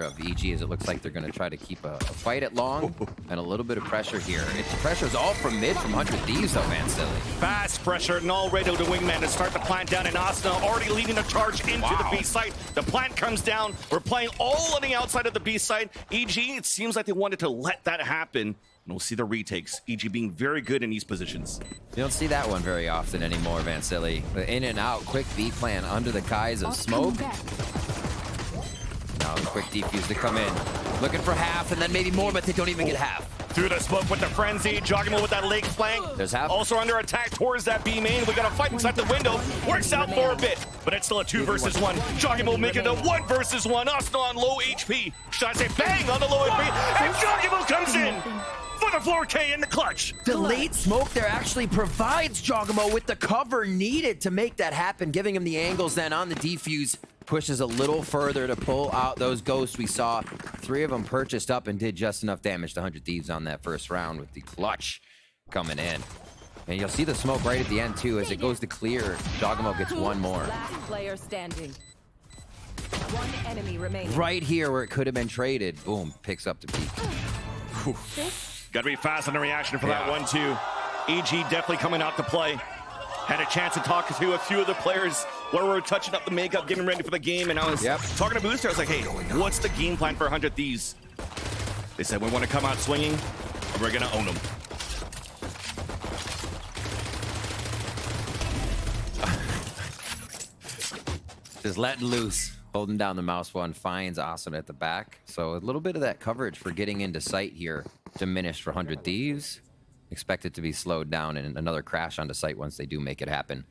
of EG as it looks like they're going to try to keep a fight at long and a little bit of pressure here. It's pressure's all from mid from 100 Thieves though, man, silly. Fast pressure and all ready to wingman to start the plant down, and Asuna already leading the charge into the B site. The plant comes down. We're playing all on the outside of the B site. EG, it seems like they wanted to let that happen. And we'll see the retakes. EG being very good in these positions. You don't see that one very often anymore, Vansili. The in and out, quick B plan under the guise of smoke. Now the quick defuse to come in. Looking for half and then maybe more, but they don't even get half. Through the smoke with the frenzy, Joggimo with that leg flank. There's half. Also under attack towards that B main. We got a fight inside the window. Works out for a bit, but it's still a 2 versus 1. Joggimo making it a 1 versus 1. Asuna on low HP. Should I say bang on the low HP? And Joggimo comes in for the 4K in the clutch. The late smoke there actually provides Joggimo with the cover needed to make that happen, giving him the angles then on the defuse. Pushes a little further to pull out those ghosts. We saw 3 of them purchased up and did just enough damage to 100 Thieves on that first round with the clutch coming in. And you'll see the smoke right at the end too. As it goes to clear, Joggimo gets 1 more. Last player standing. 1 enemy remaining. Right here where it could have been traded. Boom, picks up the peak. Got to be fast on the reaction for that 1-2. EG definitely coming out to play. Had a chance to talk to a few of the players where we were touching up the makeup, getting ready for the game, and I was talking to Booster. I was like, hey, what's the game plan for 100 Thieves? They said, we want to come out swinging, and we're going to own them. Just letting loose. Holding down the mouse one, finds Asuna at the back. So a little bit of that coverage for getting into sight here diminished for 100 Thieves. Expect it to be slowed down and another crash onto site once they do make it happen.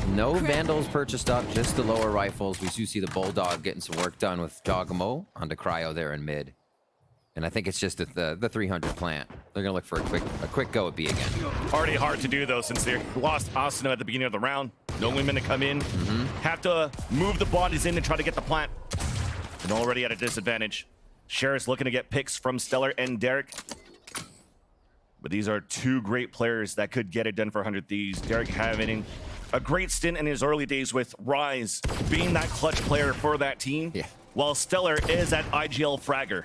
No Vandals purchased up, just the lower rifles. We do see the Bulldog getting some work done with Joggimo onto Cryo there in mid. And I think it's just the 300 plant. They're going to look for a quick go at B again. Already hard to do, though, since they lost Asuna at the beginning of the round. No women to come in. Have to move the bodies in and try to get the plant. And already at a disadvantage. Sheriff's looking to get picks from Stellar and Derek. But these are 2 great players that could get it done for 100 Thieves. Derek having a great stint in his early days with Rise, being that clutch player for that team, while Stellar is that IGL fragger.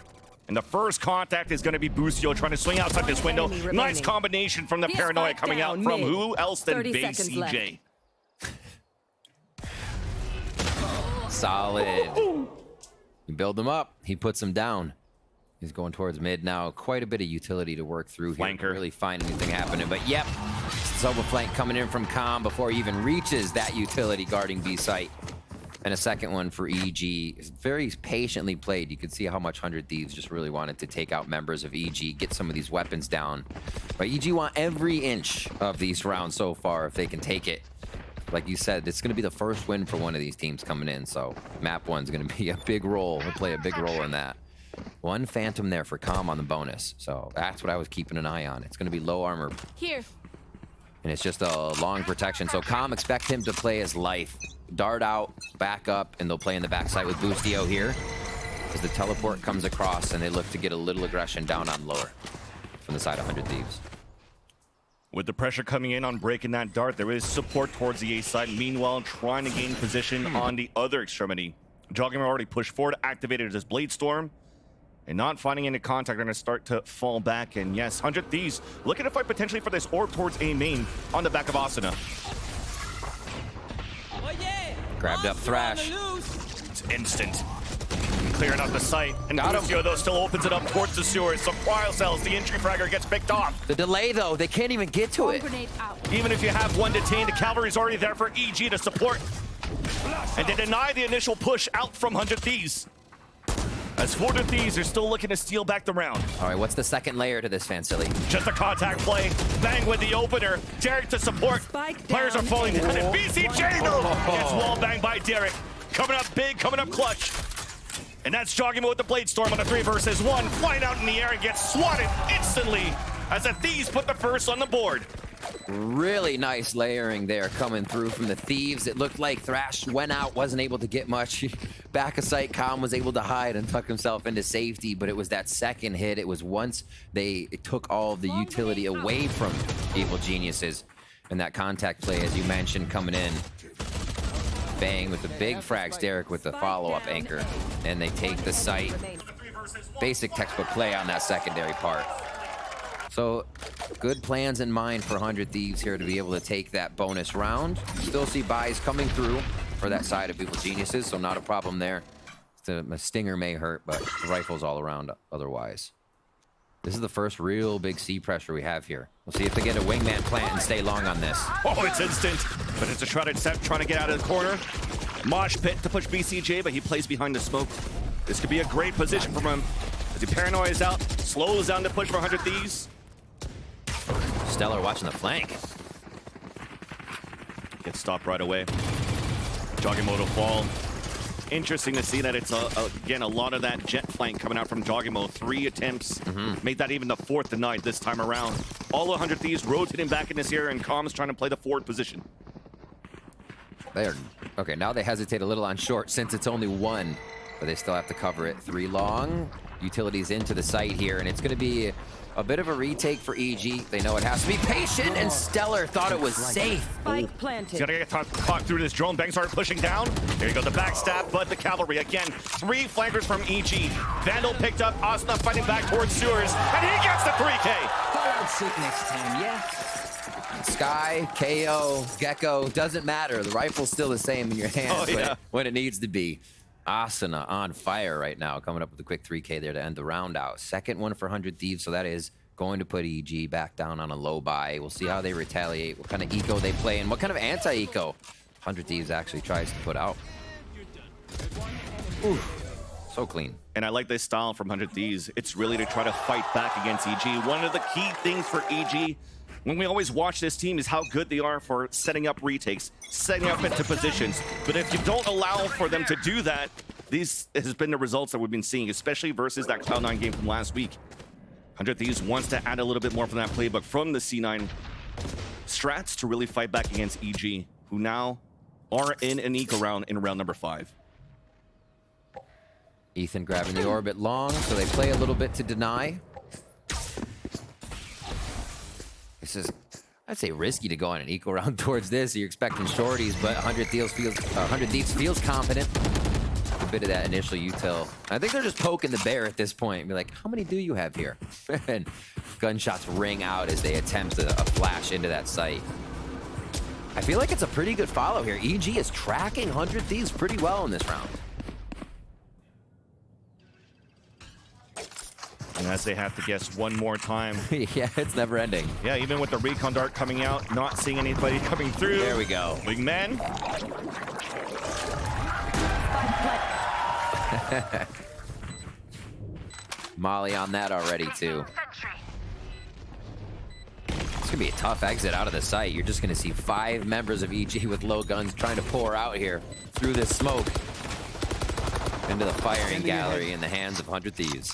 And the first contact is going to be Busio trying to swing outside this window. Nice combination from the Paranoia coming out from who else than base CJ. Solid. You build them up, he puts them down. He's going towards mid now. Quite a bit of utility to work through here. Flanker. Really find anything happening. But yep, Soba flank coming in from Com before he even reaches that utility guarding B site. And a second one for EG. Very patiently played. You could see how much 100 Thieves just really wanted to take out members of EG, get some of these weapons down. But EG want every inch of these rounds so far if they can take it. Like you said, it's going to be the first win for one of these teams coming in. So map 1's going to be a big role. We'll play a big role in that. 1 Phantom there for Com on the bonus. So that's what I was keeping an eye on. It's going to be low armor. Here. And it's just a long protection. So Com, expect him to play his life. Dart out, back up, and they'll play in the backside with Boostio here. As the teleport comes across and they look to get a little aggression down on lower from the side of 100 Thieves. With the pressure coming in on breaking that dart, there is support towards the A side. Meanwhile, trying to gain position on the other extremity. Joggimo already pushed forward, activated his Blade Storm. And not finding any contact, they're going to start to fall back. And yes, 100 Thieves looking to fight potentially for this orb towards A main on the back of Asuna. Grabbed up Thrash. It's instant. Clearing out the site. And Busio, though, still opens it up towards the sewers. So Cryo Cells, the entry fragger, gets picked off. The delay, though, they can't even get to it. Even if you have 1 detained, the cavalry's already there for EG to support. And they deny the initial push out from 100 Thieves. As 100 Thieves are still looking to steal back the round. All right, what's the second layer to this, Vansili? Just a contact play. Bang with the opener. Derek to support. Players are falling down. And BCJ, though, gets wall banged by Derek. Coming up big, coming up clutch. And that's Joggimo with the Blade Storm on a 3 versus 1. Flying out in the air and gets swatted instantly as the Thieves put the first on the board. Really nice layering there coming through from the Thieves. It looked like Thrash went out, wasn't able to get much. Back of sight, Com was able to hide and tuck himself into safety, but it was that second hit. It was once they took all of the utility away from Evil Geniuses. And that contact play, as you mentioned, coming in. Bang with the big frags, Derek with the follow-up anchor. And they take the site. Basic textbook play on that secondary part. So good plans in mind for 100 Thieves here to be able to take that bonus round. Still see buys coming through for that side of Evil Geniuses, so not a problem there. My stinger may hurt, but the rifle's all around otherwise. This is the first real big C pressure we have here. We'll see if they get a wingman plant and stay long on this. Oh, it's instant. But it's a shrouded set trying to get out of the corner. Mosh pit to push BCJ, but he plays behind the smoke. This could be a great position for him. As he paranoias out, slows down the push for 100 Thieves. Stellar watching the flank. Gets stopped right away. Jogimoto fall. Interesting to see that it's, again, a lot of that jet flank coming out from Jogimo. 3 attempts. Made that even the 4th denied this time around. All 100 Thieves rotating back in this area, and Com's trying to play the forward position. They are, okay, now they hesitate a little on short since it's only 1, but they still have to cover it. 3 long. Utilities into the site here, and it's going to be a bit of a retake for EG. They know it has to be patient, and Stellar thought it was safe. Spike planted. He's got to get caught through this drone. Bang started pushing down. There you go, the backstab, but the cavalry again. 3 flankers from EG. Vandal picked up. Asuna fighting back towards Sewers, and he gets the 3K. Call out sick next time, yeah? Sky, KO, Gecko, doesn't matter. The rifle's still the same in your hands when it needs to be. Asuna on fire right now, coming up with a quick 3K there to end the round out. Second one for 100 Thieves, so that is going to put EG back down on a low buy. We'll see how they retaliate, what kind of eco they play, and what kind of anti-eco 100 Thieves actually tries to put out. Ooh, so clean. And I like this style from 100 Thieves. It's really to try to fight back against EG. One of the key things for EG, when we always watch this team, is how good they are for setting up retakes, setting up into positions. But if you don't allow for them to do that, these has been the results that we've been seeing, especially versus that Cloud9 game from last week. 100 Thieves wants to add a little bit more from that playbook from the C9 strats to really fight back against EG, who now are in an eco round in round number 5. Ethan grabbing the orbit long, so they play a little bit to deny. This is, I'd say, risky to go on an eco round towards this. You're expecting shorties, but 100 Thieves feels confident. A bit of that initial util. I think they're just poking the bear at this point. Be like, how many do you have here? And gunshots ring out as they attempt a flash into that site. I feel like it's a pretty good follow here. EG is tracking 100 Thieves pretty well in this round. And as they have to guess one more time. Yeah, it's never ending. Yeah, even with the recon dart coming out, not seeing anybody coming through. There we go. Wingman. Molly on that already, too. It's gonna be a tough exit out of the site. You're just gonna see 5 members of EG with low guns trying to pour out here through this smoke into the firing gallery in the hands of 100 Thieves.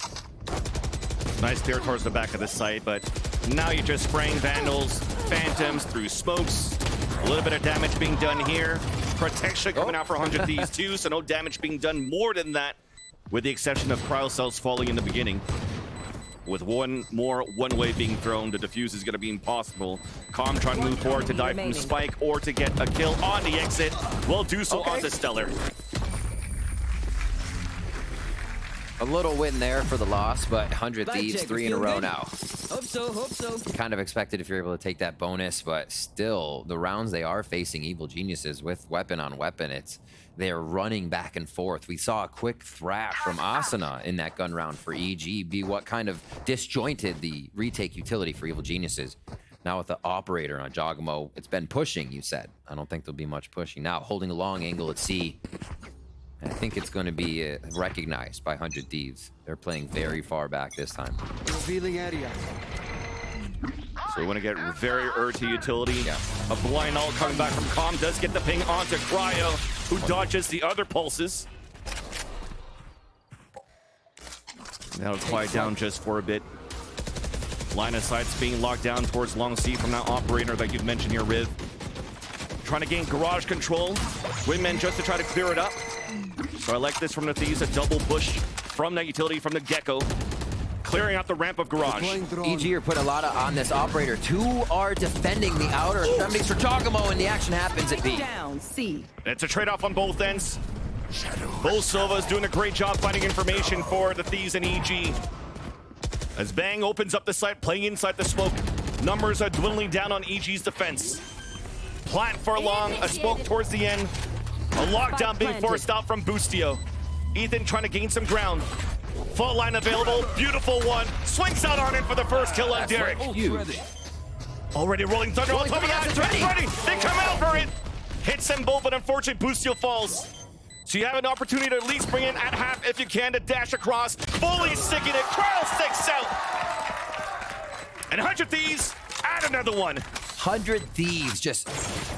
Nice clear towards the back of the site, but now you're just spraying Vandals, Phantoms through smokes. A little bit of damage being done here. Protection coming out for 100 Thieves too, so no damage being done more than that, with the exception of cryo cells falling in the beginning. With one more one-way being thrown, the defuse is going to be impossible. Com trying to move forward to dive from Spike or to get a kill on the exit. Will do so onto Stellar. A little win there for the loss, but 100 Thieves 3 in a row now. Hope so, hope so. Kind of expected if you're able to take that bonus, but still, the rounds they are facing Evil Geniuses with weapon on weapon, they're running back and forth. We saw a quick thrash from Asuna in that gun round for EG be what kind of disjointed the retake utility for Evil Geniuses. Now with the operator on Jogimo, it's been pushing, you said. I don't think there'll be much pushing. Now holding a long angle at C. I think it's going to be recognized by 100 Thieves. They're playing very far back this time. Revealing area. So we want to get very to utility. Yeah. A blind ult coming back from Com does get the ping onto Cryo, who dodges the other pulses. That'll quiet down just for a bit. Line of sight's being locked down towards long C from that operator that you've mentioned here, Riv. Trying to gain garage control. Wingman just to try to clear it up. So I like this from the Thieves, a double push from that utility from the Gecko. clearing out the ramp of garage. Deploying drone. EG are putting a lot on this operator. Two are defending the outer extremities for Jogamo, and the action happens at B. Down, C. It's a trade-off on both ends. Bull Silva is doing a great job finding information for the Thieves and EG. As Bang opens up the site, playing inside the smoke, numbers are dwindling down on EG's defense. Plant for long, a smoke towards the end, a lockdown being forced out from Boostio. Ethan trying to gain some ground. Fault line available, beautiful one. Swings out on it for the first kill on Derek. Huge. Already rolling thunder on top of that. It's Ready. They come out for it. Hits them both, but unfortunately Boostio falls. So you have an opportunity to at least bring in at half if you can to dash across. Fully sticking it. Crowd sticks out. And 100 Thieves add another one. 100 Thieves just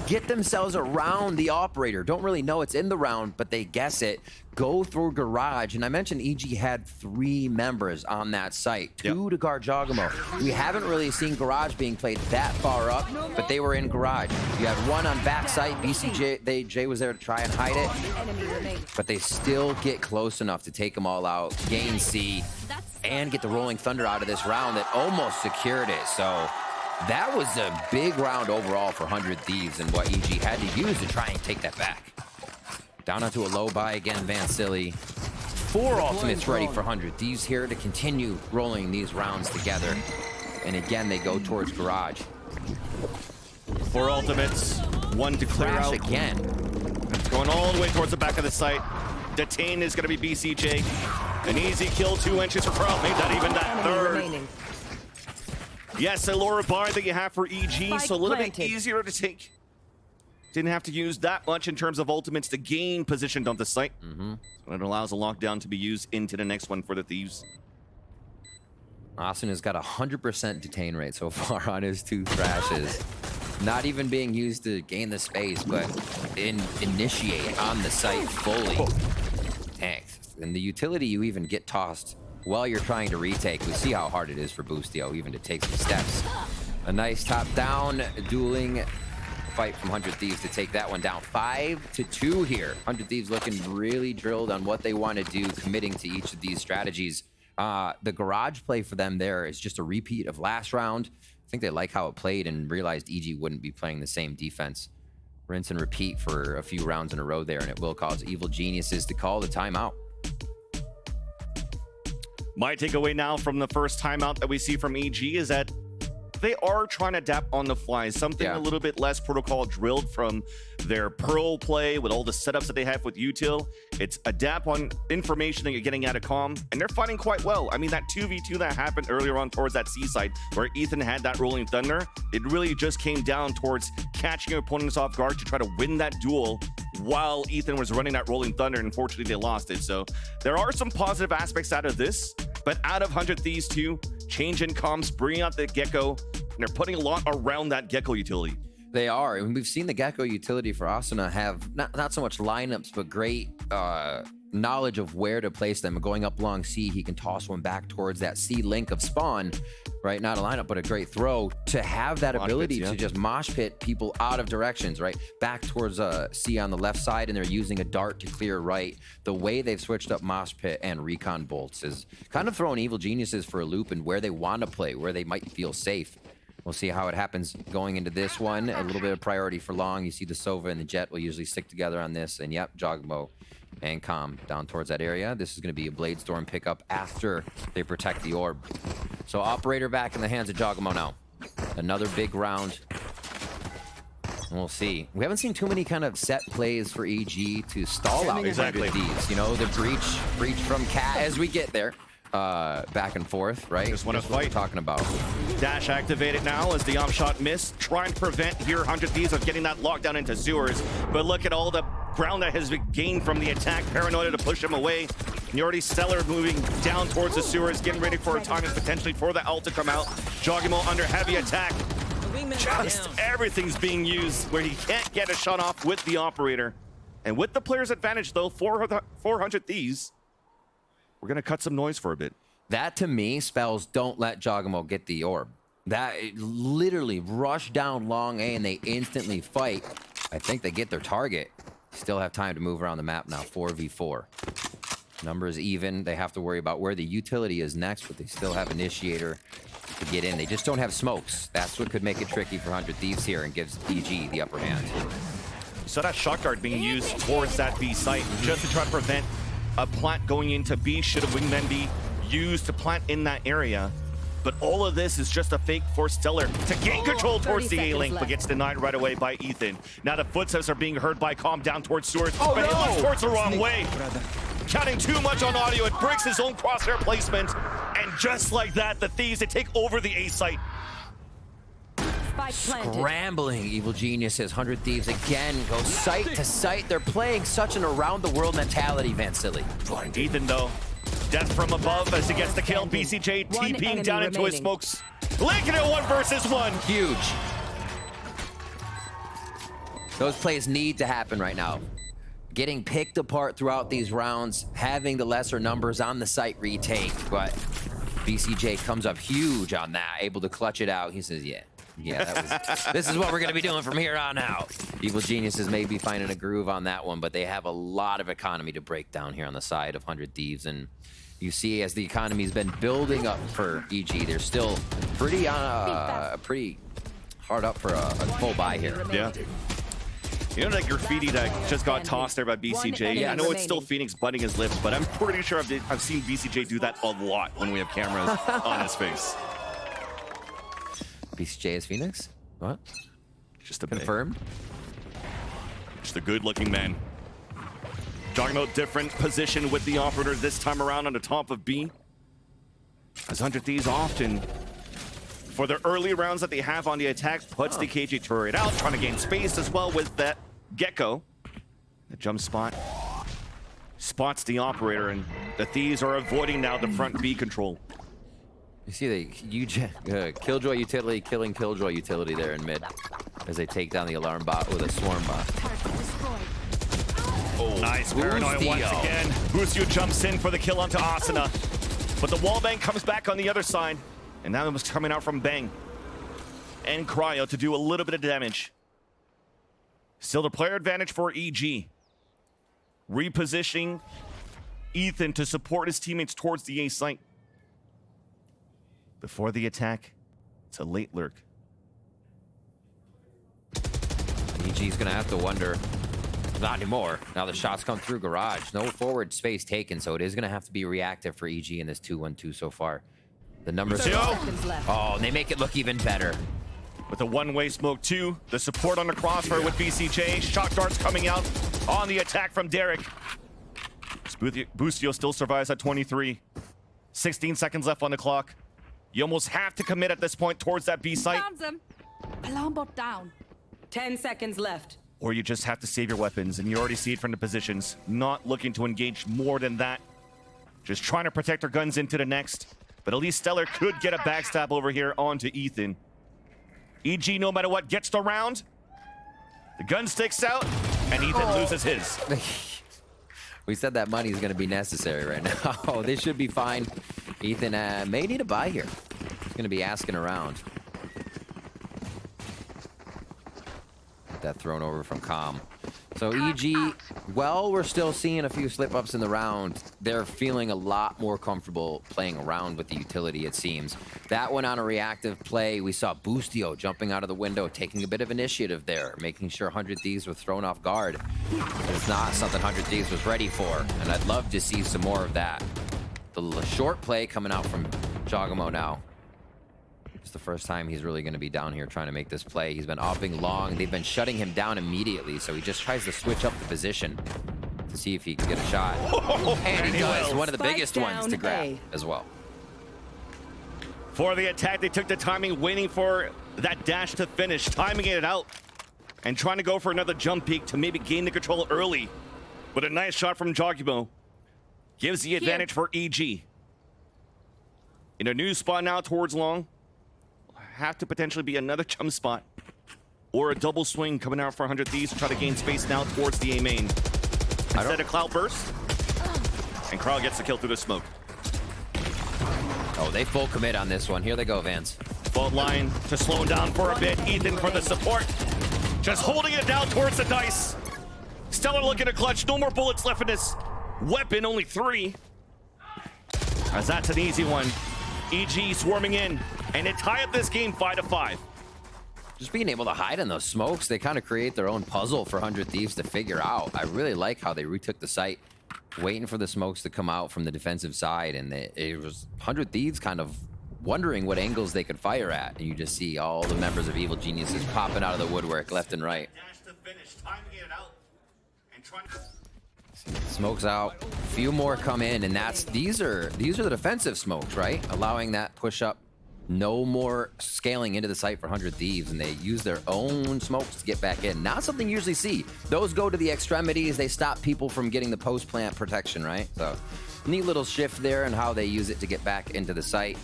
get themselves around the operator. Don't really know it's in the round, but they guess it. Go through garage. And I mentioned EG had 3 members on that site. 2 to guard Jogamo. We haven't really seen garage being played that far up, but they were in garage. You had 1 on back site. Jay was there to try and hide it, but they still get close enough to take them all out, gain C, and get the rolling thunder out of this round that almost secured it. So that was a big round overall for 100 Thieves and what EG had to use to try and take that back. Down onto a low buy again, Van Silly. 4 ultimates ready for 100 Thieves here to continue rolling these rounds together. And again, they go towards garage. 4 ultimates, 1 to clear Crash out. again. Going all the way towards the back of the site. Detain is going to be BCJ. An easy kill, 2 inches for Carl. Made that even that Enemy third. remaining. Yes, a lower bar that you have for EG, Spike so a little bit planted. easier to take. Didn't have to use that much in terms of ultimates to gain position on the site. So it allows a lockdown to be used into the next one for the Thieves. Austin has got a 100% detain rate so far on his 2 thrashes. Not even being used to gain the space, but initiate on the site fully. Tanked. And the utility, you even get tossed while you're trying to retake. We see how hard it is for Boostio even to take some steps. A nice top-down dueling fight from 100 Thieves to take that one down. 5-2 here. 100 Thieves looking really drilled on what they want to do, committing to each of these strategies. The garage play for them there is just a repeat of last round. I think they like how it played and realized EG wouldn't be playing the same defense. Rinse and repeat for a few rounds in a row there, and it will cause Evil Geniuses to call the timeout. My takeaway now from the first timeout that we see from EG is that they are trying to adapt on the fly. Something a little bit less protocol drilled from their Pearl play with all the setups that they have with util. It's adapt on information that you're getting out of comm, and they're fighting quite well. I mean, that 2v2 that happened earlier on towards that seaside where Ethan had that rolling thunder, it really just came down towards catching your opponents off guard to try to win that duel while Ethan was running that rolling thunder. Unfortunately, they lost it. So there are some positive aspects out of this, but out of 100 Thieves 2, change in comms, bringing out the Gecko, and they're putting a lot around that Gecko utility. They are, and we've seen the Gecko utility for Asuna have not so much lineups, but great knowledge of where to place them. Going up long C, he can toss one back towards that C link of spawn, right? Not a lineup, but a great throw to have that ability to just mosh pit people out of directions, right? Back towards C on the left side, and they're using a dart to clear right. The way they've switched up mosh pit and recon bolts is kind of throwing Evil Geniuses for a loop and where they want to play, where they might feel safe. We'll see how it happens going into this one. A little bit of priority for long. You see the Sova and the Jet will usually stick together on this. And yep, Jogmo and Calm down towards that area. This is going to be a Blade Storm pickup after they protect the orb. So Operator back in the hands of Jogmo now. Another big round. And we'll see. We haven't seen too many kind of set plays for EG to stall out Exactly. these. You know, the breach from Cat as we get there. Back and forth, right? Just want to That's what we're fight. talking about. Dash activated now as the shot missed. Trying to prevent here 100 Thieves of getting that lockdown into sewers. But look at all the ground that has been gained from the attack. Paranoia to push him away. And you already Stellar moving down towards the sewers, getting ready for a time and potentially for the ult to come out. Jogimo under heavy attack. Just everything's being used where he can't get a shot off with the Operator. And with the player's advantage though, 400 Thieves, we're going to cut some noise for a bit. That to me spells don't let Jogamo get the orb. That literally rush down long A and they instantly fight. I think they get their target. Still have time to move around the map now. 4v4. Numbers even. They have to worry about where the utility is next, but they still have initiator to get in. They just don't have smokes. That's what could make it tricky for 100 Thieves here and gives EG the upper hand. So that shot guard being used towards that B site just to try to prevent a plant going into B. Should a wingman be used to plant in that area? But all of this is just a fake for Stellar to gain control towards the A-Link, but gets denied right away by Ethan. Now the footsteps are being heard by Calm down towards Stewart, but it looks towards the wrong way. Counting too much on audio, it breaks his own crosshair placement. And just like that, the Thieves, they take over the A site. Spike planted. Scrambling, Evil Geniuses. 100 Thieves again go site to site. They're playing such an around-the-world mentality, Vansili. Ethan, though, death from above as he gets the kill. BCJ TPing down into his smokes. Linking it 1 versus 1. Huge. Those plays need to happen right now. Getting picked apart throughout these rounds, having the lesser numbers on the site retake, but BCJ comes up huge on that, able to clutch it out. He says, yeah, this is what we're gonna be doing from here on out. Evil Geniuses may be finding a groove on that one, but they have a lot of economy to break down here on the side of 100 Thieves, and you see as the economy's been building up for EG, they're still pretty hard up for a full buy here. Yeah. You know that graffiti that just got tossed there by BCJ? I know it's still Phoenix butting his lips, but I'm pretty sure I've seen BCJ do that a lot when we have cameras on his face. BCJ is Phoenix? What? Just a Confirmed? Just a good-looking man. Talking about different position with the operator this time around on the top of B. As 100 Thieves often, for the early rounds that they have on the attack, puts the KJ turret out, trying to gain space as well with that Gecko. The jump spot spots the operator, and the Thieves are avoiding now the front B control. You see the Killjoy utility killing Killjoy utility there in mid as they take down the alarm bot with a swarm bot. Oh, nice paranoia once again. Busio jumps in for the kill onto Asuna, but the wallbang comes back on the other side, and now it was coming out from Bang and Cryo to do a little bit of damage. Still the player advantage for EG. Repositioning Ethan to support his teammates towards the A site. Before the attack, it's a late lurk. EG's gonna have to wonder. Not anymore. Now the shots come through garage. No forward space taken, so it is gonna have to be reactive for EG in this 2-1-2 so far. The numbers. Oh, and they make it look even better. With a one-way smoke 2, the support on the crossfire with BCJ. Shot darts coming out on the attack from Derek. Busio still survives at 23. 16 seconds left on the clock. You almost have to commit at this point towards that B site. Found them. Alarm bot down. 10 seconds left. Or you just have to save your weapons, and you already see it from the positions. Not looking to engage more than that. Just trying to protect their guns into the next. But at least Stellar could get a backstab over here onto Ethan. EG, no matter what, gets the round. The gun sticks out, and Ethan loses his. We said that money is going to be necessary right now. Oh, they should be fine. Ethan may need a buy here. He's going to be asking around. Get that thrown over from Calm. So EG, well, we're still seeing a few slip-ups in the round. They're feeling a lot more comfortable playing around with the utility, it seems. That one on a reactive play, we saw Busio jumping out of the window, taking a bit of initiative there, making sure 100 Thieves were thrown off guard. It's not something 100 Thieves was ready for, and I'd love to see some more of that. The short play coming out from Jogamo now. It's the first time he's really going to be down here trying to make this play. He's been offing long. They've been shutting him down immediately, so he just tries to switch up the position to see if he can get a shot. And he does. One of the biggest ones to grab as well. For the attack, they took the timing, waiting for that dash to finish, timing it out, and trying to go for another jump peek to maybe gain the control early. But a nice shot from Jogamo gives the advantage for EG. In a new spot now towards long. Have to potentially be another jump spot or a double swing coming out for 100 Thieves to try to gain space now towards the A main. Instead of Cloud Burst, and Carl gets the kill through the smoke. Oh, they full commit on this one. Here they go, Vance. Fault line to slow him down for a bit. Ethan for the support. Just holding it down towards the dice. Stellar looking to clutch. No more bullets left in this. Weapon only 3. As that's an easy one. EG swarming in, and it tie up this game 5-5. Just being able to hide in those smokes, they kind of create their own puzzle for 100 Thieves to figure out. I really like how they retook the site, waiting for the smokes to come out from the defensive side, and it was 100 Thieves kind of wondering what angles they could fire at. And you just see all the members of Evil Geniuses popping out of the woodwork left and right. Smokes out, a few more come in, and these are the defensive smokes, right? Allowing that push up, no more scaling into the site for 100 Thieves, and they use their own smokes to get back in. Not something you usually see. Those go to the extremities, they stop people from getting the post plant protection, right? So neat little shift there and how they use it to get back into the site.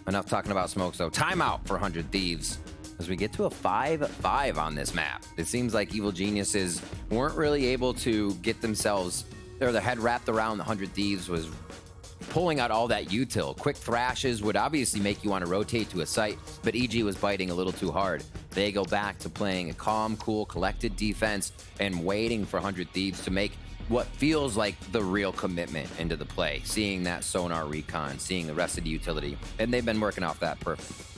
Enough talking about smokes though. Timeout for 100 Thieves as we get to a 5-5 on this map. It seems like Evil Geniuses weren't really able to get themselves, or their head wrapped around the 100 Thieves was pulling out all that util. Quick thrashes would obviously make you want to rotate to a site, but EG was biting a little too hard. They go back to playing a calm, cool, collected defense and waiting for 100 Thieves to make what feels like the real commitment into the play, seeing that sonar recon, seeing the rest of the utility, and they've been working off that perfect.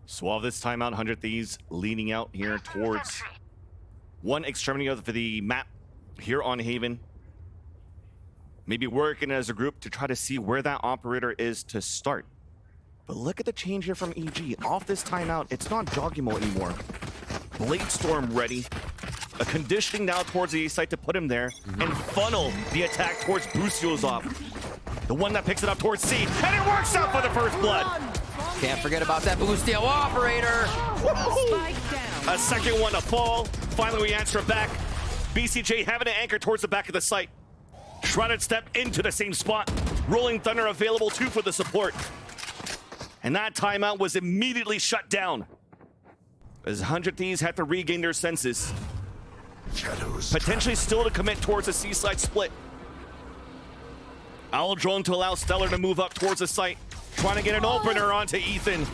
Suave this timeout, 100 Thieves leaning out here towards one extremity of the map here on Haven. Maybe working as a group to try to see where that operator is to start. But look at the change here from EG. Off this timeout, it's not Joggimo anymore. Blade Storm ready. A conditioning now towards the A site to put him there and funnel the attack towards Busio's op. The one that picks it up towards C, and it works out for the first blood. Can't forget about that Bustio operator. Spike down. A second one to fall. Finally, we answer back. BCJ having to anchor towards the back of the site. Shrouded step into the same spot. Rolling Thunder available too for the support. And that timeout was immediately shut down, as 100 Thieves had to regain their senses. Potentially still to commit towards a seaside split. Owl drone to allow Stellar to move up towards the site, trying to get an opener onto Ethan,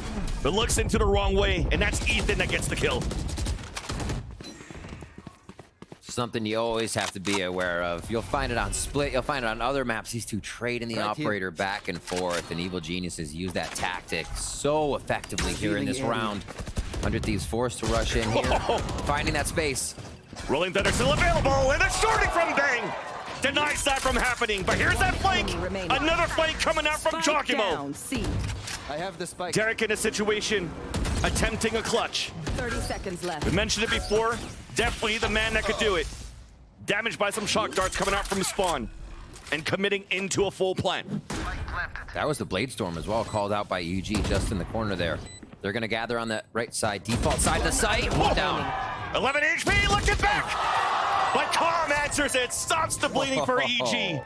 but looks into the wrong way, and that's Ethan that gets the kill. Something you always have to be aware of. You'll find it on Split, you'll find it on other maps. These two trading the operator back and forth, and Evil Geniuses use that tactic so effectively here in this round. 100 Thieves forced to rush in here, finding that space. Rolling Thunder still available, and it's starting from Bang! Denies that from happening, but here's that flank! Another flank coming out from Spike Joggimo. down. C. I have the spike. Derek in a situation, attempting a clutch. 30 seconds left. We mentioned it before, definitely the man that could do it. Damaged by some shock darts coming out from spawn, and committing into a full plant. That was the Blade Storm as well, called out by UG just in the corner there. They're gonna gather on the right side, default side of the site. One down. 11 HP, looking back! But Calm answers it, stops the bleeding for EG.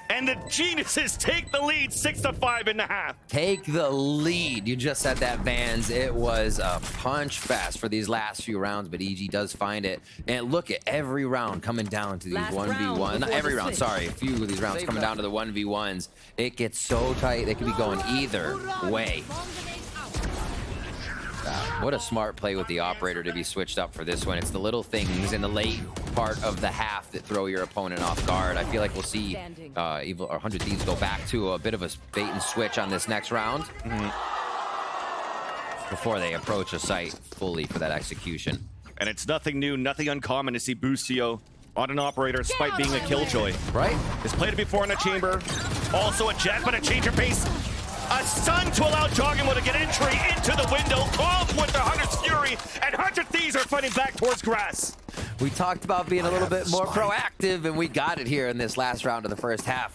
And the Geniuses take the lead 6-5.5. Take the lead. You just said that, Vans. It was a punch fest for these last few rounds, but EG does find it. And look at every round coming down to these Last 1v1. round Not every before the round, switch. sorry. A few of these rounds coming down to the 1v1s. It gets so tight, they could be going either way. What a smart play with the operator to be switched up for this one. It's the little things in the late part of the half that throw your opponent off guard. I feel like we'll see Evil or 100 Thieves go back to a bit of a bait and switch on this next round before they approach a site fully for that execution. And it's nothing new, nothing uncommon to see Bustio on an operator despite being a killjoy. Right? Has played it before in a chamber. Also a jet, but a change of pace. A stun to allow Joggimo to get entry into the window. Calm with the 100's fury, and 100 Thieves are fighting back towards grass. We talked about being a little bit more proactive, and we got it here in this last round of the first half.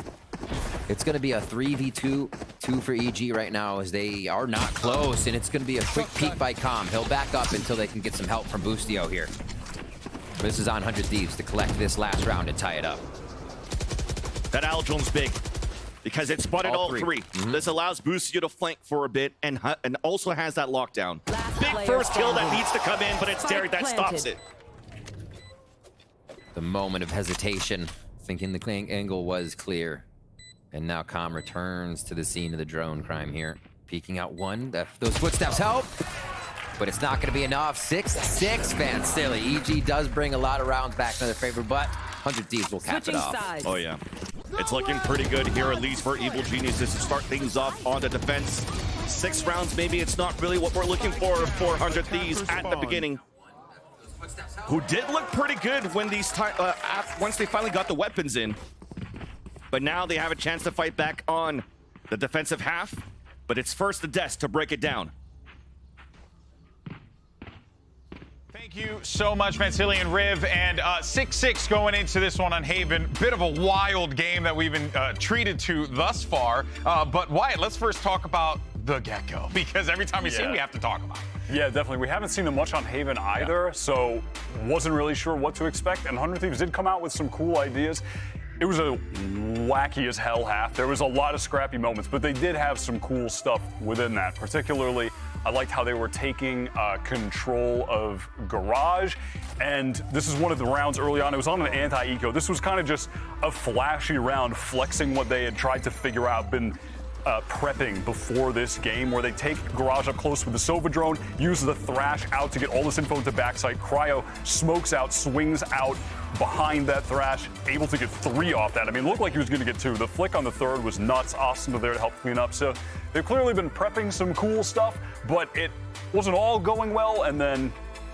It's going to be a 3v2 for EG right now, as they are not close, and it's going to be a quick peek by Calm. He'll back up until they can get some help from Bustio here. This is on 100 Thieves to collect this last round and tie it up. That Owl drone's big, because it spotted all three. This allows Bustio to flank for a bit and also has that lockdown. Big first kill that needs to come in, but it's Derek that stops it. The moment of hesitation, thinking the angle was clear. And now Calm returns to the scene of the drone crime here. Peeking out one. Those footsteps help. but it's not going to be enough. 6-6, Van Silly. EG does bring a lot of rounds back to their favor, but 100 Thieves will cap it off. Sides. Oh, yeah. It's looking pretty good here, at least for Evil Geniuses to start things off on the defense. 6 rounds, maybe it's not really what we're looking for 100 Thieves at the beginning. Who did look pretty good when these once they finally got the weapons in. But now they have a chance to fight back on the defensive half. But it's first the Desk to break it down. Thank you so much, Mansili and Riv. And 6-6 going into this one on Haven. Bit of a wild game that we've been treated to thus far. But Wyatt, let's first talk about the Gecko, because every time we see him, we have to talk about him. Yeah, definitely. We haven't seen them much on Haven either, so wasn't really sure what to expect. And 100 Thieves did come out with some cool ideas. It was a wacky as hell half. There was a lot of scrappy moments, but they did have some cool stuff within that. Particularly, I liked how they were taking control of Garage. And this is one of the rounds early on. It was on an anti-eco. This was kind of just a flashy round, flexing what they had tried to figure out, been prepping before this game, where they take Garage up close with the Sova drone, use the Thrash out to get all this info into backside. Cryo smokes out, swings out behind that Thrash, able to get 3 off that. I mean, it looked like he was going to get 2. The flick on the 3rd was nuts. Austin was there to help clean up. So they've clearly been prepping some cool stuff, but it wasn't all going well. And then,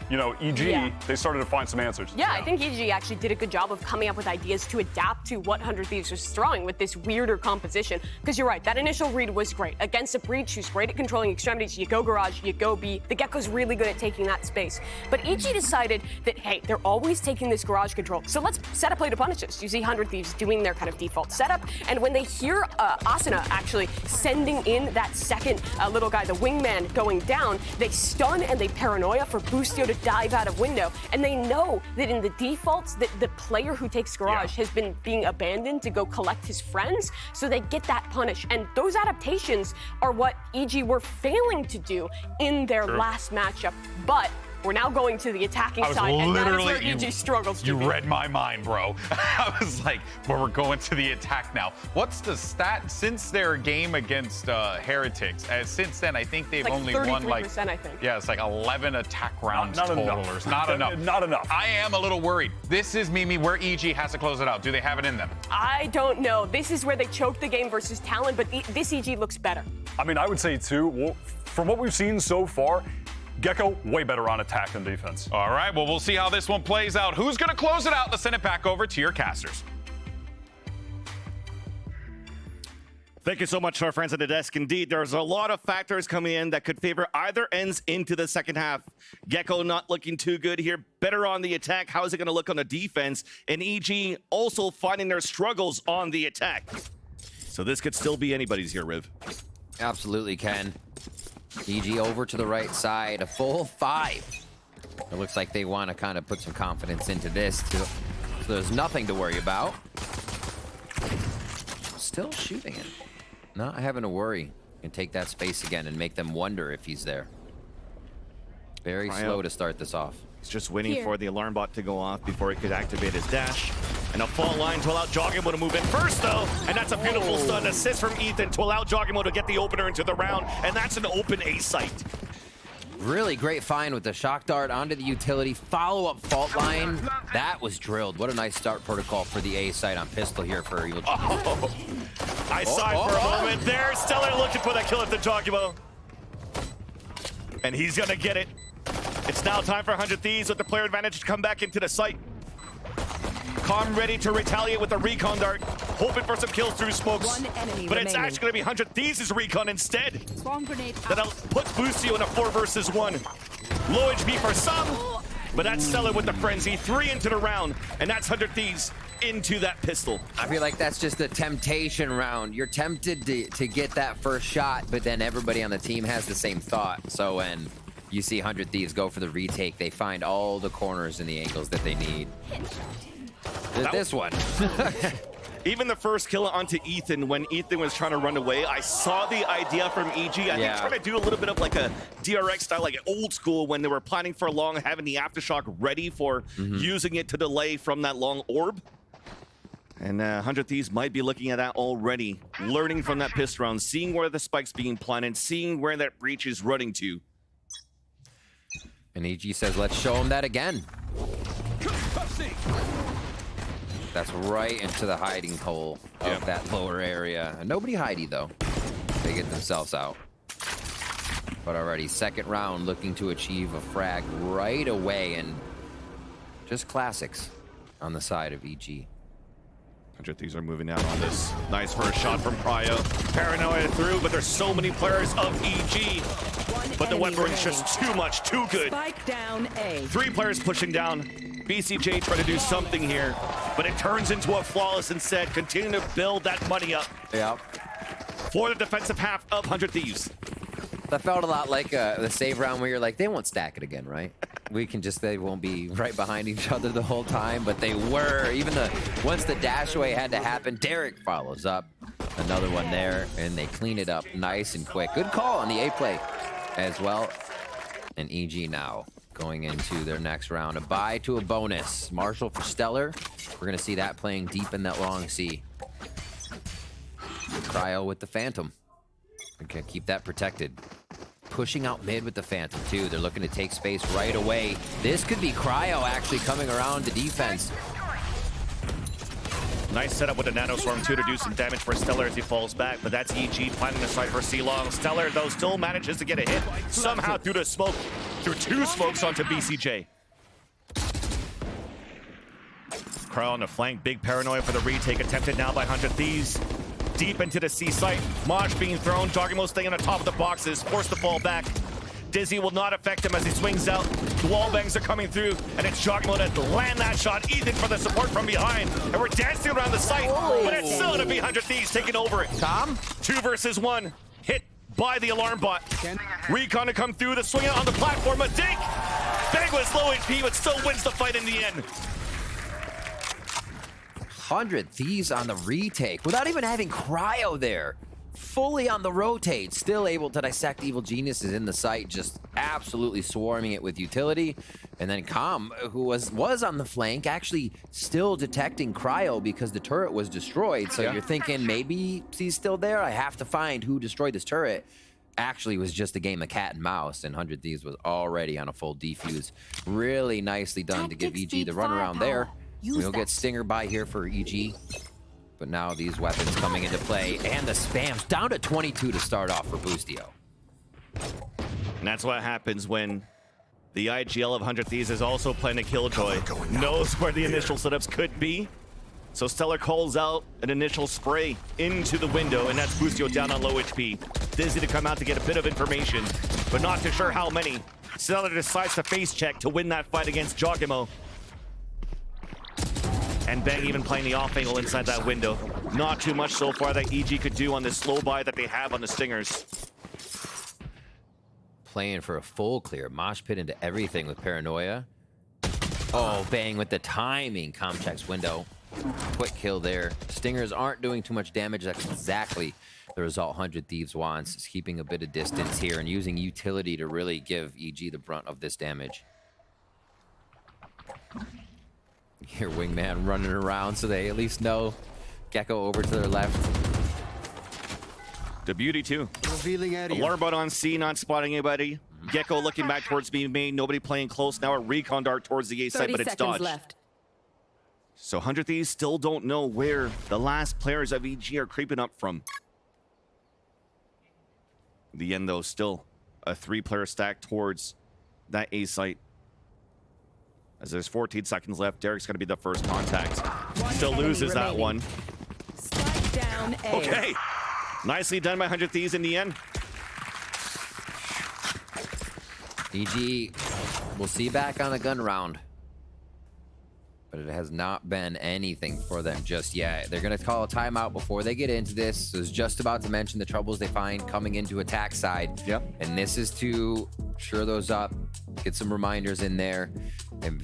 you know, EG, they started to find some answers. Yeah, I think EG actually did a good job of coming up with ideas to adapt to what 100 Thieves was throwing with this weirder composition. Because you're right, that initial read was great. Against a Breach who's great at controlling extremities, you go Garage, you go B. The Gecko's really good at taking that space. But EG decided that, hey, they're always taking this Garage control, so let's set a play to punish this. You see 100 Thieves doing their kind of default setup, and when they hear Asuna actually sending in that second little guy, the wingman, going down, they stun and they paranoia for Boostio to dive out of window, and they know that in the defaults that the player who takes Garage has been being abandoned to go collect his friends, so they get that punish. And those adaptations are what EG were failing to do in their last matchup. But we're now going to the attacking side, and that is where EG struggles to You be. read my mind, bro. I was like, well, we're going to the attack now. What's the stat since their game against Heretics? Since then, I think they've Like only won like, I think. yeah, it's like 11 attack rounds Not total. enough. Not enough. Not enough. I am a little worried. This is Mimi where EG has to close it out. Do they have it in them? I don't know. This is where they choked the game versus Talon, but this EG looks better. I mean, I would say, too, well, from what we've seen so far, Gecko, way better on attack than defense. All right, well, we'll see how this one plays out. Who's going to close it out? Let's send it back over to your casters. Thank you so much to our friends at the desk. Indeed, there's a lot of factors coming in that could favor either ends into the second half. Gecko not looking too good here. Better on the attack. How is it going to look on the defense? And EG also finding their struggles on the attack. So this could still be anybody's here, Riv. Absolutely can. EG over to the right side, a full 5. It looks like they want to kind of put some confidence into this, too. So there's nothing to worry about. Still shooting it. Not having to worry. Can take that space again and make them wonder if he's there. Very slow to start this off. He's just waiting for the alarm bot to go off before he could activate his dash. And a fall line to allow Joggimo to move in first, though. And that's a beautiful stun assist from Ethan to allow Joggimo to get the opener into the round. And that's an open A site. Really great find with the shock dart onto the utility. Follow-up fault line. That was drilled. What a nice start protocol for the A site on pistol here for Evil. I sighed for a moment there. Stellar looking for that kill at the Joggimo. And he's going to get it. It's now time for 100 Thieves with the player advantage to come back into the site. Calm ready to retaliate with a recon dart, hoping for some kills through smokes. One enemy but it's remaining. actually going to be 100 Thieves' recon instead. Bomb grenade That'll put Boostio in a 4 versus 1. Low HP for some, but that's Stellar with the frenzy. 3 into the round, and that's 100 Thieves into that pistol. I feel like that's just a temptation round. You're tempted to get that first shot, but then everybody on the team has the same thought. So when you see 100 Thieves go for the retake, they find all the corners and the angles that they need. This one. Even the first kill onto Ethan, when Ethan was trying to run away, I saw the idea from EG. I think trying to do a little bit of like a DRX style, like old school, when they were planning for long, having the aftershock ready for using it to delay from that long orb. And 100 Thieves might be looking at that already, learning from that pistol round, seeing where the spike's being planted, seeing where that breach is running to. And EG says, let's show them that again. That's right into the hiding hole of that lower area. Nobody hidey, though. They get themselves out. But already, second round, looking to achieve a frag right away. And just classics on the side of EG. 100 Thieves are moving out on this. Nice first shot from Cryo. Paranoia through, but there's so many players of EG. But the weaponry's just too much, too good. Spike down A. 3 players pushing down. BCJ trying to do something here, but it turns into a flawless instead. Continue to build that money up Yep. for the defensive half of 100 Thieves. That felt a lot like the save round where you're like, they won't stack it again, right? They won't be right behind each other the whole time, but they were. Even once the dash away had to happen, Derek follows up. Another one there, and they clean it up nice and quick. Good call on the A play as well. And EG now going into their next round. A bye to a bonus. Marshall for Stellar. We're going to see that playing deep in that long C. Cryo with the Phantom. Okay, keep that protected. Pushing out mid with the Phantom, too. They're looking to take space right away. This could be Cryo actually coming around to defense. Nice setup with the Nanoswarm, too, to do some damage for Stellar as he falls back, but that's EG planning a side for C-Long. Stellar, though, still manages to get a hit somehow through the smoke, through 2 smokes onto BCJ. Cryo on the flank, big paranoia for the retake, attempted now by 100 Thieves. Deep into the C site, Mosh being thrown, Joggimo staying on the top of the boxes, forced to fall back. Dizzy will not affect him as he swings out. The wall bangs are coming through, and it's Joggimo that land that shot. Ethan for the support from behind, and we're dancing around the site, but it's still gonna be 100 Thieves taking over it. Tom? 2 versus 1, hit by the alarm bot. Recon to come through, the swing out on the platform, a dink! Bang was low HP, but still wins the fight in the end. 100 Thieves on the retake without even having Cryo there. Fully on the rotate, still able to dissect Evil Geniuses in the site, just absolutely swarming it with utility. And then Com, who was on the flank, actually still detecting Cryo because the turret was destroyed. So you're thinking maybe he's still there. I have to find who destroyed this turret. Actually, it was just a game of cat and mouse, and 100 Thieves was already on a full defuse. Really nicely done to give EG the runaround there. We'll get Stinger by here for EG. But now these weapons coming into play, and the spams down to 22 to start off for Boostio. And that's what happens when the IGL of 100 Thieves is also playing a Killjoy. Knows where the initial setups could be. So Stellar calls out an initial spray into the window, and that's Boostio down on low HP. Dizzy to come out to get a bit of information, but not too sure how many. Stellar decides to face check to win that fight against Joggimo. And Bang even playing the off angle inside that window. Not too much so far that EG could do on this slow buy that they have on the Stingers. Playing for a full clear. Mosh pit into everything with Paranoia. Oh, Bang with the timing. Com checks window. Quick kill there. Stingers aren't doing too much damage. That's exactly the result 100 Thieves wants. Is keeping a bit of distance here and using utility to really give EG the brunt of this damage. Here, Wingman running around so they at least know. Gecko over to their left. The beauty, too. Revealing area. Alarm bot on C, not spotting anybody. Gecko looking back towards B main, nobody playing close. Now a recon dart towards the A side, but it's dodged. Left. So 100 Thieves still don't know where the last players of EG are creeping up from. In the end, though, still a 3-player stack towards that A site. As there's 14 seconds left, Derek's going to be the first contact. Still loses that one. Spike down A. Okay. Nicely done by 100 Thieves in the end. EG, we'll see back on a gun round. But it has not been anything for them just yet. They're going to call a timeout before they get into this. I was just about to mention the troubles they find coming into attack side. Yep. And this is to shore those up, get some reminders in there, and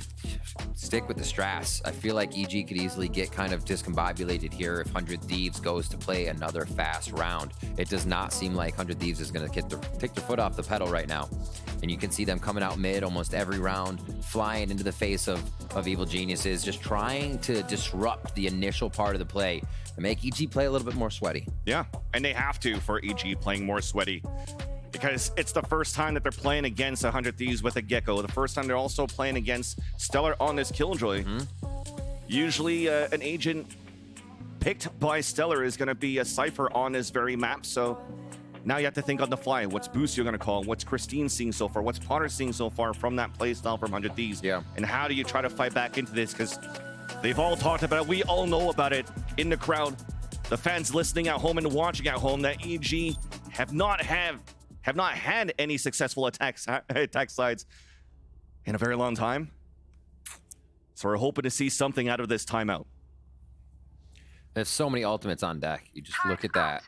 stick with the Strass. I feel like EG could easily get kind of discombobulated here if 100 Thieves goes to play another fast round. It does not seem like 100 Thieves is going to take their foot off the pedal right now. And you can see them coming out mid almost every round, flying into the face of Evil Geniuses, just trying to disrupt the initial part of the play and make EG play a little bit more sweaty. Yeah, and they have to for EG playing more sweaty. because it's the first time that they're playing against 100 Thieves with a Gecko. The first time they're also playing against Stellar on this Killjoy. Usually an agent picked by Stellar is going to be a Cypher on this very map, so now you have to think on the fly. What's Boost you're going to call? What's Christine seeing so far? What's Potter seeing so far from that playstyle from 100 Thieves? Yeah. And how do you try to fight back into this? Because they've all talked about it. We all know about it in the crowd. The fans listening at home and watching at home, that EG have not had any successful attack sides in a very long time. So we're hoping to see something out of this timeout. There's so many ultimates on deck. You just look at that.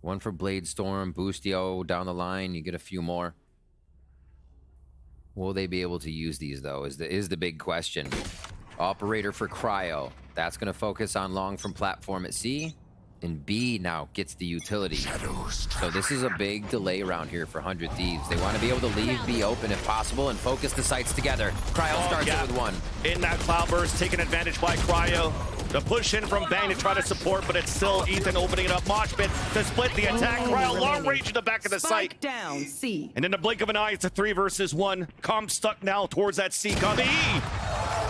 One for Blade Storm, Boostio down the line. You get a few more. Will they be able to use these, though, is the big question. Operator for Cryo. That's going to focus on long from platform at C. And B now gets the utility. So this is a big delay around here for 100 Thieves. They want to be able to leave B open if possible and focus the sites together. Cryo starts it with one. In that cloudburst, taken advantage by Cryo. The push in from Bang to try to support, but it's still Ethan opening it up. Mosh pit to split the attack. Cryo long range in the back of the site. Down, C. And in the blink of an eye, it's a 3 versus 1. Com stuck now towards that C. Com E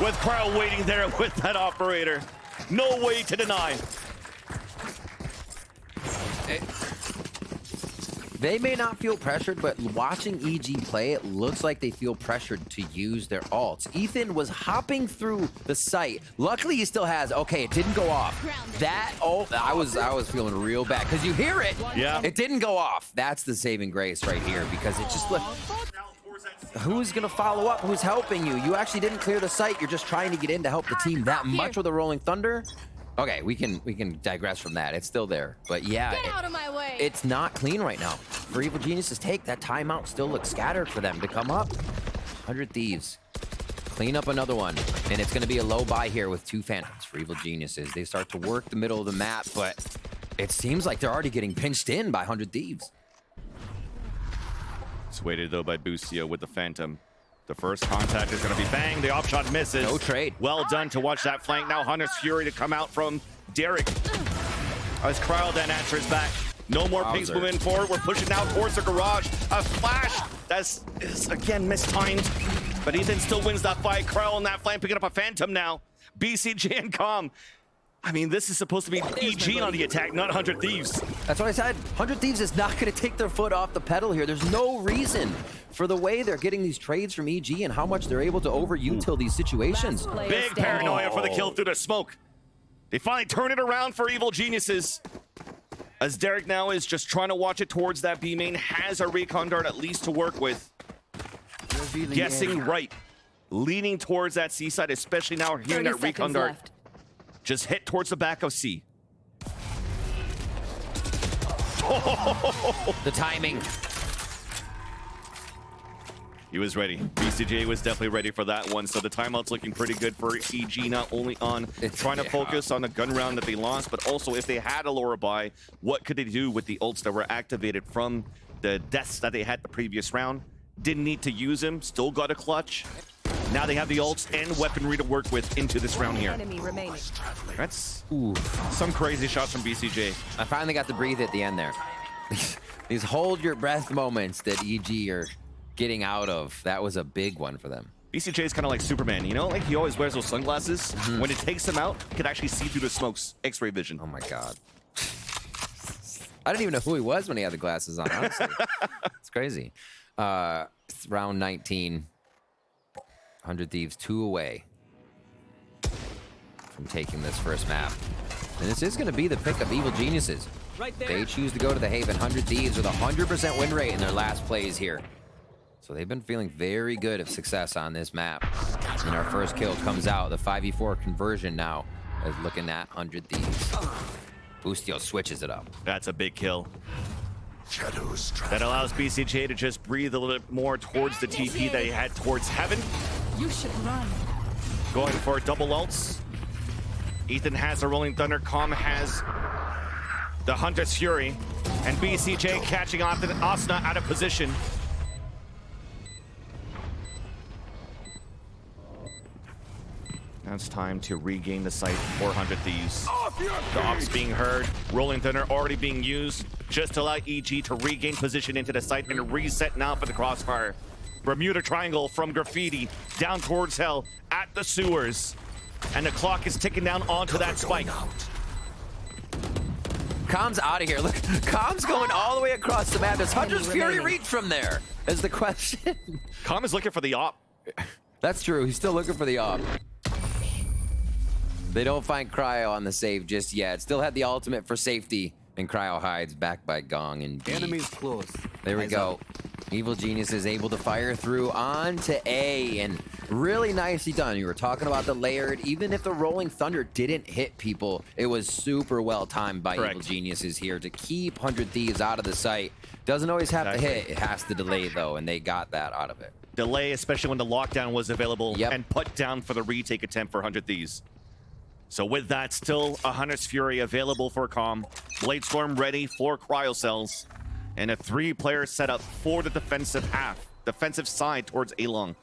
with Cryo waiting there with that operator. No way to deny. They may not feel pressured, but watching EG play, it looks like they feel pressured to use their ults. Ethan was hopping through the site. Luckily, he still has, okay, it didn't go off. That, oh, I was feeling real bad, because you hear it. Yeah. It didn't go off. That's the saving grace right here, because it just looked... Who's going to follow up? Who's helping you? You actually didn't clear the site. You're just trying to get in to help the team that much with a Rolling Thunder. Okay, we can digress from that. It's still there. But yeah, Get out of my way. It's not clean right now. For Evil Genius's take, that timeout still looks scattered for them to come up. 100 Thieves. Clean up another one. And it's going to be a low buy here with 2 Phantoms for Evil Geniuses. They start to work the middle of the map, but it seems like they're already getting pinched in by 100 Thieves. It's weighted, though, by Boostio with the Phantom. The first contact is going to be Bang. The off shot misses. No trade. Well done to watch that flank. Now Hunter's Fury to come out from Derek. As Cryo then answers back. No more pings moving forward. We're pushing now towards the garage. A flash. That's again mistimed. But Ethan still wins that fight. Cryo on that flank picking up a Phantom now. BCJ and Com. I mean, this is supposed to be EG on the attack, not 100 Thieves. That's what I said. 100 Thieves is not going to take their foot off the pedal here. There's no reason for the way they're getting these trades from EG and how much they're able to over-util these situations. Big paranoia for the kill through the smoke. They finally turn it around for Evil Geniuses. As Derek now is just trying to watch it towards that B main, has a recon dart at least to work with. Guessing right. Leaning towards that C side, especially now hearing that recon dart. Left. Just hit towards the back of C. The timing. He was ready. BCJ was definitely ready for that one. So the timeout's looking pretty good for EG, not only on trying to focus on the gun round that they lost, but also if they had a lower buy, what could they do with the ults that were activated from the deaths that they had the previous round? Didn't need to use them, still got a clutch. Now they have the ults and weaponry to work with into this round here. Enemy remaining. That's some crazy shots from BCJ. I finally got to breathe at the end there. These hold your breath moments that EG are getting out of. That was a big one for them. BCJ is kind of like Superman, you know? Like he always wears those sunglasses. When it takes him out, he can actually see through the smokes. X-ray vision. Oh my God. I didn't even know who he was when he had the glasses on, honestly. It's crazy. It's round 19. 100 Thieves 2 away from taking this first map. And this is going to be the pick of Evil Geniuses. Right there. They choose to go to the Haven. 100 Thieves with a 100% win rate in their last plays here. So they've been feeling very good of success on this map. And our first kill comes out. The 5v4 conversion now is looking at 100 Thieves. Boostio switches it up. That's a big kill. That allows BCJ to just breathe a little bit more towards the TP that he had towards Heaven. You should run. Going for double ults. Ethan has a Rolling Thunder. Com has the Hunter's Fury. And BCJ catching Asuna out of position. Now it's time to regain the site for 100 Thieves. The ops being heard. Rolling Thunder already being used. just to allow EG to regain position into the site and reset now for the crossfire. Bermuda Triangle from Graffiti down towards Hell at the sewers. And the clock is ticking down onto that spike. Com's out of here. Look, Com's going all the way across the map. Does Hunter's Fury reach from there? Is the question. Com is looking for the op. That's true. He's still looking for the op. They don't find Cryo on the save just yet. Still had the ultimate for safety. And Cryo hides back by Gong and B. Enemies close. There we Eyes go. up. Evil Genius is able to fire through onto A, and really nicely done. You were talking about the layered. Even if the Rolling Thunder didn't hit people, it was super well timed by Correct. Evil Geniuses here to keep 100 Thieves out of the sight. Doesn't always have to hit. It has to delay, though, and they got that out of it. Delay, especially when the lockdown was available, Yep. and put down for the retake attempt for 100 Thieves. So with that, still a Hunter's Fury available for Com. Blade Storm ready for Cryo Cells. And a 3-player setup for the defensive side towards A-Long.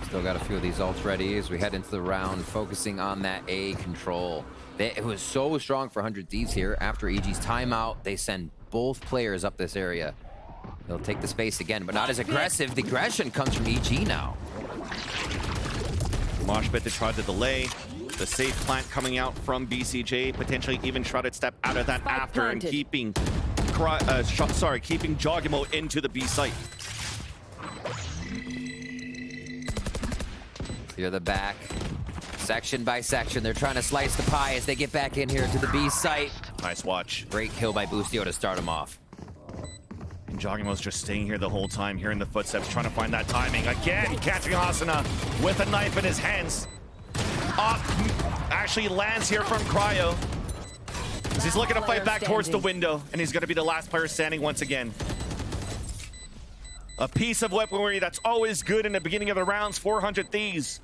Still got a few of these ults ready as we head into the round, focusing on that A control. It was so strong for 100 Thieves here. After EG's timeout, they send both players up this area. They'll take the space again, but not as aggressive. The aggression comes from EG now. Mosh pit to try to delay. The safe plant coming out from BCJ, potentially even try to step out of that Spike after and planted. keeping Jogimo into the B site. Clear the back. Section by section, they're trying to slice the pie as they get back in here to the B site. Nice watch. Great kill by Boostio to start him off. And Jogimo's just staying here the whole time, hearing the footsteps, trying to find that timing. Again, catching Asuna with a knife in his hands. Up, actually lands here from Cryo. He's looking to fight back towards the window, and he's going to be the last player standing once again. A piece of weaponry that's always good in the beginning of the rounds, 400 Thieves.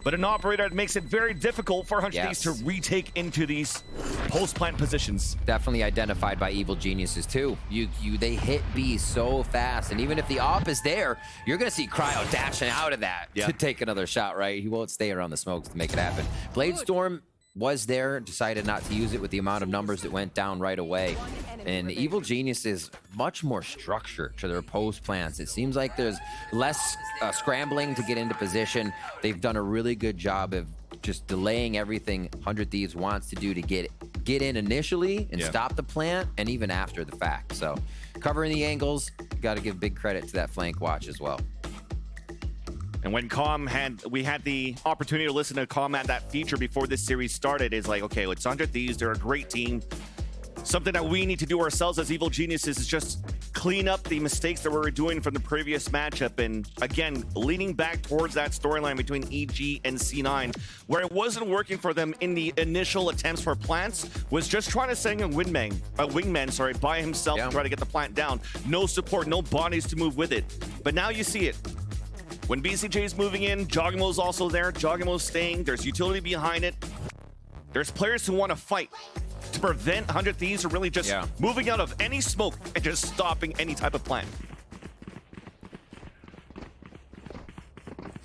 But an operator that makes it very difficult for 100 Thieves to retake into these post-plant positions. Definitely identified by Evil Geniuses too. They hit B so fast, and even if the op is there, you're gonna see Cryo dashing out of that to take another shot, right? He won't stay around the smokes to make it happen. Blade Storm was there, decided not to use it with the amount of numbers that went down right away. And Evil Genius is much more structure to their post plants. It seems like there's less scrambling to get into position. They've done a really good job of just delaying everything 100 Thieves wants to do to get in initially and stop the plant, and even after the fact. So covering the angles, got to give big credit to that flank watch as well. And when we had the opportunity to listen to Com at that feature before this series started, is like, okay, it's 100 Thieves, they're a great team. Something that we need to do ourselves as Evil Geniuses is just clean up the mistakes that we were doing from the previous matchup. And again, leaning back towards that storyline between EG and C9, where it wasn't working for them in the initial attempts for plants, was just trying to send a wingman by himself to try to get the plant down. No support, no bodies to move with it. But now you see it. When BCJ is moving in, Jogimo's also there. Jogimo's staying. There's utility behind it. There's players who want to fight to prevent 100 Thieves from really just moving out of any smoke and just stopping any type of plant.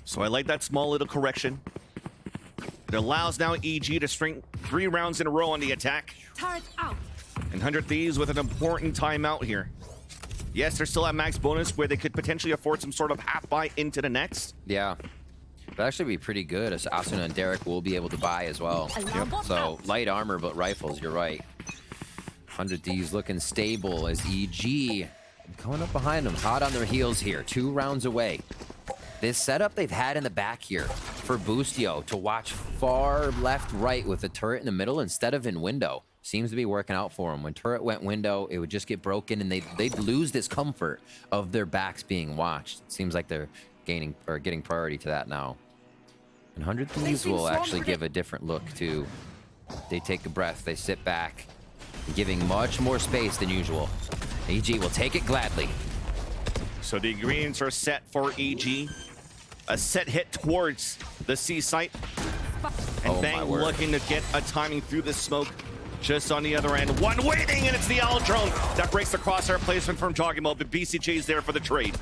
So I like that small little correction. It allows now EG to string 3 rounds in a row on the attack. Turret out. And 100 Thieves with an important timeout here. Yes, they're still at max bonus where they could potentially afford some sort of half buy into the next. Yeah. That'd actually be pretty good, as Asuna and Derek will be able to buy as well. So light armor, but rifles, you're right. 100 Thieves looking stable as EG coming up behind them, hot on their heels here, 2 rounds away. This setup they've had in the back here for Boostio to watch far left, right with the turret in the middle instead of in window seems to be working out for them. When turret went window, it would just get broken and they'd lose this comfort of their backs being watched. It seems like they're getting priority to that now. And 100 Thieves will actually give a different look to. They take a breath, they sit back, giving much more space than usual. EG will take it gladly. So the ingredients are set for EG. A set hit towards the C site. And Bang looking to get a timing through the smoke. Just on the other end, one waiting, and it's the Owl Drone that breaks the crosshair placement from Jogimo, but BCJ's there for the trade.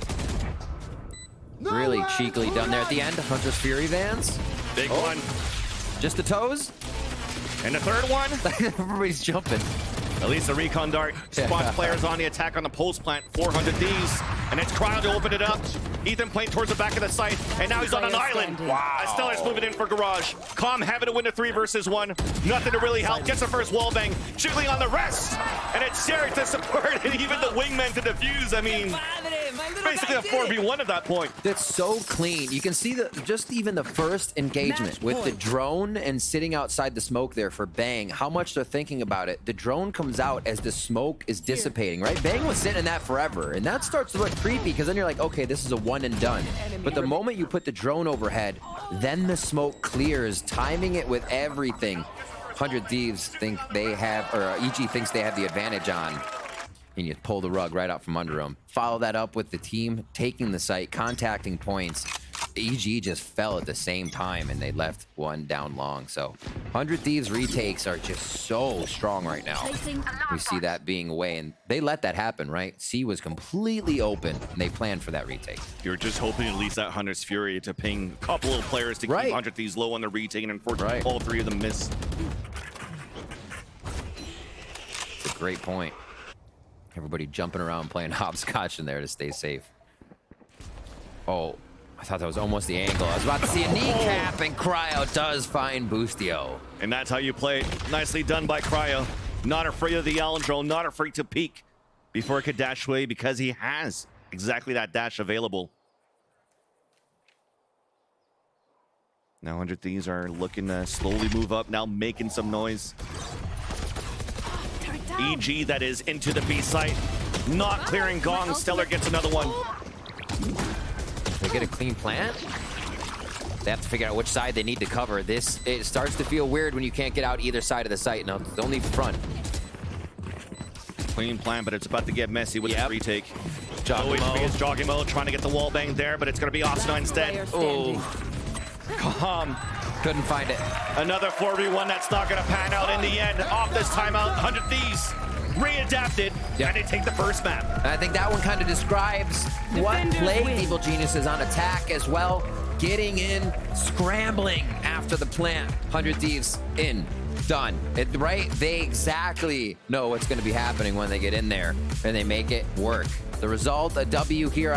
Really cheekily done there at the end. Hunter's Fury Vans. Big one. Just the toes. And the third one. Everybody's jumping. At least the recon dart spots players on the attack on the pulse plant. 400 Thieves, and it's Cryo to open it up. Ethan playing towards the back of the site, and now he's on an island. Wow. Stellar's moving in for Garage. Calm having to win a 3 versus 1. Nothing to really help. Gets the first wall bang. Jiggling on the rest. And it's Sherry to support, and even the wingman to defuse. I mean, basically a 4v1 at that point. That's so clean. You can see just even the first engagement with the drone and sitting outside the smoke there for Bang, how much they're thinking about it. The drone comes out as the smoke is dissipating, right? Bang was sitting in that forever, and that starts to look creepy because then you're like, okay, this is a one and done. But the moment you put the drone overhead, then the smoke clears, timing it with everything. 100 Thieves think they have, or EG thinks they have the advantage on. And you pull the rug right out from under them. Follow that up with the team taking the site, contacting points. EG just fell at the same time, and they left one down long. So 100 Thieves retakes are just so strong right now. We see that being away, and they let that happen, right? C was completely open, and they planned for that retake. You're just hoping at least that Hunter's Fury to ping a couple of players to keep 100 Thieves low on the retake, and unfortunately all 3 of them missed. It's a great point. Everybody jumping around playing hopscotch in there to stay safe. Oh, I thought that was almost the angle. I was about to see a kneecap, and Cryo does find Boostio. And that's how you play it. Nicely done by Cryo. Not afraid of the Allen drone, not afraid to peek before it could dash away because he has exactly that dash available. Now 100 Thieves are looking to slowly move up, now making some noise. EG that is into the B site. Not clearing Gong. Stellar gets another one. They get a clean plant. They have to figure out which side they need to cover. It starts to feel weird when you can't get out either side of the site. No, it's only front. Clean plant, but it's about to get messy with the retake. Jogging jogging mode, trying to get the wall bang there, but it's going to be Asuna instead. Oh, Calm. couldn't find it. Another 4v1 that's not going to pan out in the end. Off this timeout, 100 Thieves readapted, and they take the first map. And I think that one kind of describes what plagued Evil Geniuses on attack as well. Getting in, scrambling after the plant. 100 Thieves in, done. Right? They exactly know what's going to be happening when they get in there, and they make it work. The result, a W here